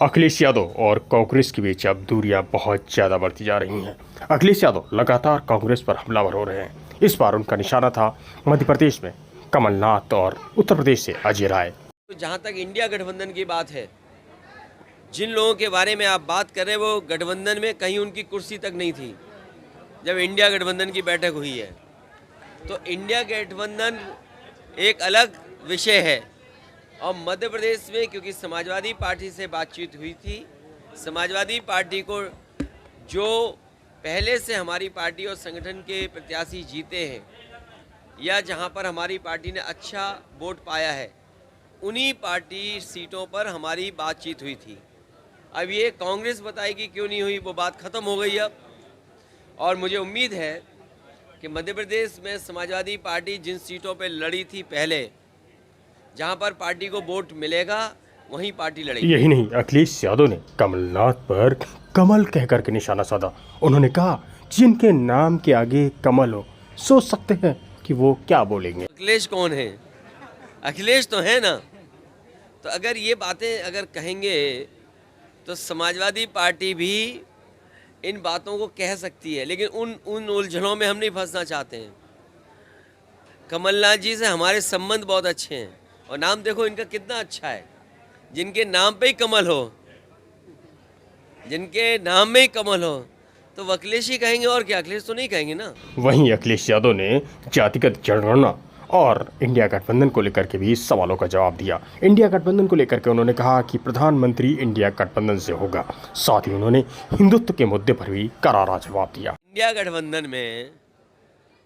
अखिलेश यादव और कांग्रेस के बीच अब दूरियां बहुत ज्यादा बढ़ती जा रही हैं। अखिलेश यादव लगातार कांग्रेस पर हमलावर हो रहे हैं। इस बार उनका निशाना था मध्य प्रदेश में कमलनाथ और उत्तर प्रदेश से अजय राय। तो जहाँ तक इंडिया गठबंधन की बात है, जिन लोगों के बारे में आप बात कर रहे हैं वो गठबंधन में कहीं उनकी कुर्सी तक नहीं थी जब इंडिया गठबंधन की बैठक हुई है। तो इंडिया गठबंधन एक अलग विषय है। और मध्य प्रदेश में क्योंकि समाजवादी पार्टी से बातचीत हुई थी, समाजवादी पार्टी को जो पहले से हमारी पार्टी और संगठन के प्रत्याशी जीते हैं या जहां पर हमारी पार्टी ने अच्छा वोट पाया है, उन्हीं पार्टी सीटों पर हमारी बातचीत हुई थी। अब ये कांग्रेस बताएगी क्यों नहीं हुई, वो बात ख़त्म हो गई अब। और मुझे उम्मीद है कि मध्य प्रदेश में समाजवादी पार्टी जिन सीटों पर लड़ी थी पहले, जहां पर पार्टी को वोट मिलेगा वहीं पार्टी लड़ेगी। यही नहीं, अखिलेश यादव ने कमलनाथ पर कमल कहकर के निशाना साधा। उन्होंने कहा जिनके नाम के आगे कमल हो, सोच सकते हैं कि वो क्या बोलेंगे। अखिलेश कौन है? अखिलेश तो है ना। तो अगर ये बातें अगर कहेंगे तो समाजवादी पार्टी भी इन बातों को कह सकती है, लेकिन उन उलझनों में हम नहीं फंसना चाहते हैं। कमलनाथ जी से हमारे संबंध बहुत अच्छे हैं और नाम देखो इनका कितना अच्छा है। जिनके नाम पे ही कमल हो, जिनके नाम में ही कमल हो, तो वो अखिलेश ही कहेंगे और क्या, अखिलेश तो नहीं कहेंगे ना। वहीं अखिलेश यादव ने जातिगत जनगणना और इंडिया गठबंधन को लेकर के भी सवालों का जवाब दिया। इंडिया गठबंधन को लेकर के उन्होंने कहा कि प्रधानमंत्री इंडिया गठबंधन से होगा। साथ ही उन्होंने हिंदुत्व के मुद्दे पर भी करारा जवाब दिया। इंडिया गठबंधन में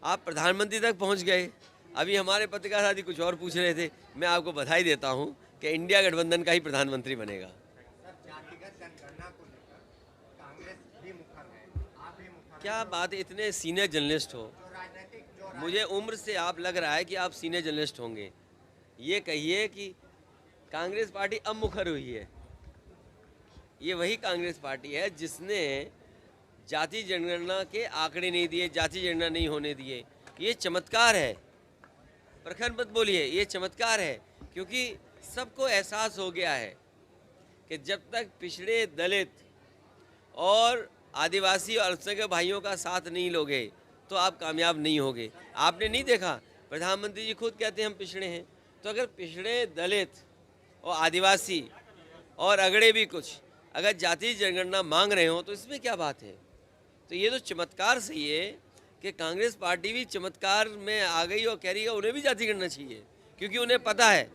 आप प्रधानमंत्री तक पहुंच गए। अभी हमारे पत्रकार साथी कुछ और पूछ रहे थे। मैं आपको बधाई देता हूं कि इंडिया गठबंधन का ही प्रधानमंत्री बनेगा। क्या बात है, इतने सीनियर जर्नलिस्ट हो, मुझे उम्र से आप लग रहा है कि आप सीनियर जर्नलिस्ट होंगे। ये कहिए कि कांग्रेस पार्टी अब मुखर हुई है। ये वही कांग्रेस पार्टी है जिसने जाति जनगणना के आंकड़े नहीं दिए, जाति जनगणना नहीं होने दिए। ये चमत्कार है। प्रखर मत बोलिए, ये चमत्कार है, क्योंकि सबको एहसास हो गया है कि जब तक पिछड़े, दलित और आदिवासी और अल्पसंख्यक भाइयों का साथ नहीं लोगे तो आप कामयाब नहीं होगे। आपने नहीं देखा, प्रधानमंत्री जी खुद कहते हैं हम पिछड़े हैं। तो अगर पिछड़े, दलित और आदिवासी और अगड़े भी कुछ अगर जाति जनगणना मांग रहे हो तो इसमें क्या बात है? तो ये तो चमत्कार सही है कि कांग्रेस पार्टी भी चमत्कार में आ गई और कह रही है उन्हें भी जाति करना चाहिए, क्योंकि उन्हें पता है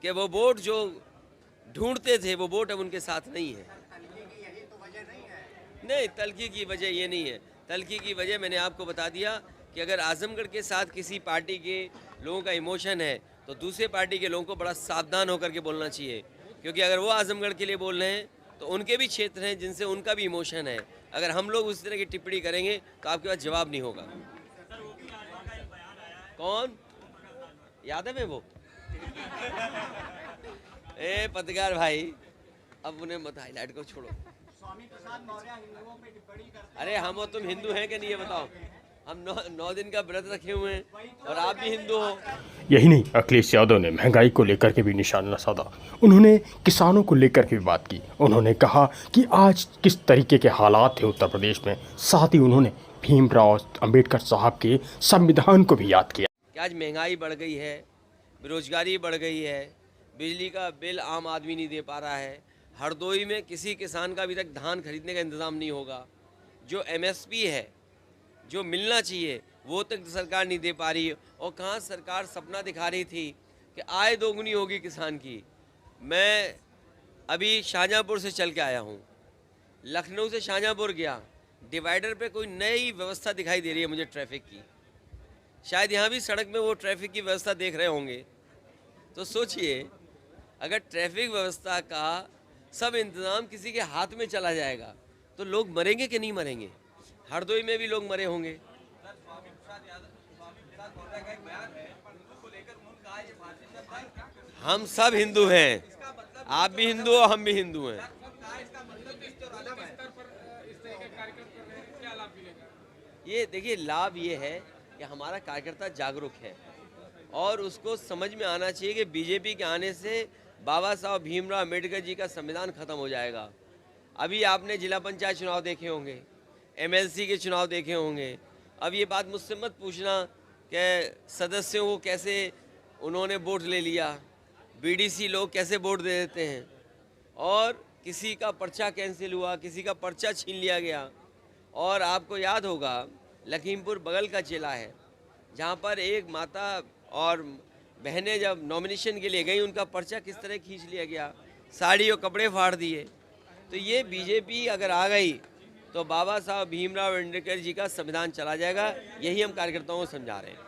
कि वो वोट जो ढूंढते थे वो वोट अब उनके साथ नहीं है। नहीं, तल्खी की वजह ये नहीं है। तल्खी की वजह मैंने आपको बता दिया कि अगर आजमगढ़ के साथ किसी पार्टी के लोगों का इमोशन है तो दूसरे पार्टी के लोगों को बड़ा सावधान होकर के बोलना चाहिए, क्योंकि अगर वो आजमगढ़ के लिए बोल रहे हैं तो उनके भी क्षेत्र हैं जिनसे उनका भी इमोशन है। अगर हम लोग उस तरह की टिप्पणी करेंगे तो आपके पास जवाब नहीं होगा। कौन यादव है वो? ए पत्रकार भाई, अब उन्हें मत हाईलाइट को छोड़ो। अरे हम और तुम हिंदू हैं कि नहीं ये बताओ? हम 9 दिन का व्रत रखे हुए हैं और आप भी हिंदू हो। यही नहीं, अखिलेश यादव ने महंगाई को लेकर के भी निशाना साधा। उन्होंने किसानों को लेकर के भी बात की। उन्होंने कहा कि आज किस तरीके के हालात थे उत्तर प्रदेश में। साथ ही उन्होंने भीमराव अंबेडकर साहब के संविधान को भी याद किया कि आज महंगाई बढ़ गई है, बेरोजगारी बढ़ गई है, बिजली का बिल आम आदमी नहीं दे पा रहा है, हरदोई में किसी किसान का अभी तक धान खरीदने का इंतज़ाम नहीं होगा, जो एमएसपी है जो मिलना चाहिए वो तक सरकार नहीं दे पा रही है। और कहाँ सरकार सपना दिखा रही थी कि आय दोगुनी होगी किसान की। मैं अभी शाहजहाँपुर से चल के आया हूँ, लखनऊ से शाहजहाँपुर गया, डिवाइडर पे कोई नई व्यवस्था दिखाई दे रही है मुझे ट्रैफिक की। शायद यहाँ भी सड़क में वो ट्रैफिक की व्यवस्था देख रहे होंगे। तो सोचिए, अगर ट्रैफिक व्यवस्था का सब इंतज़ाम किसी के हाथ में चला जाएगा तो लोग मरेंगे कि नहीं मरेंगे? हरदोई में भी लोग मरे होंगे। हम सब हिंदू हैं, आप भी हिंदू हो, हम भी हिंदू हैं। ये देखिए, लाभ ये है कि हमारा कार्यकर्ता जागरूक है और उसको समझ में आना चाहिए कि बीजेपी के आने से बाबा साहब भीमराव अम्बेडकर जी का संविधान खत्म हो जाएगा। अभी आपने जिला पंचायत चुनाव देखे होंगे, एमएलसी के चुनाव देखे होंगे। अब ये बात मुझसे मत पूछना कि सदस्यों को कैसे उन्होंने वोट ले लिया, बीडीसी लोग कैसे वोट दे देते हैं, और किसी का पर्चा कैंसिल हुआ, किसी का पर्चा छीन लिया गया। और आपको याद होगा लखीमपुर बगल का जिला है जहाँ पर एक माता और बहनें जब नॉमिनेशन के लिए गई, उनका पर्चा किस तरह खींच लिया गया, साड़ी और कपड़े फाड़ दिए। तो ये बीजेपी अगर आ गई तो बाबा साहब भीमराव अम्बेडकर जी का संविधान चला जाएगा। यही हम कार्यकर्ताओं को समझा रहे हैं।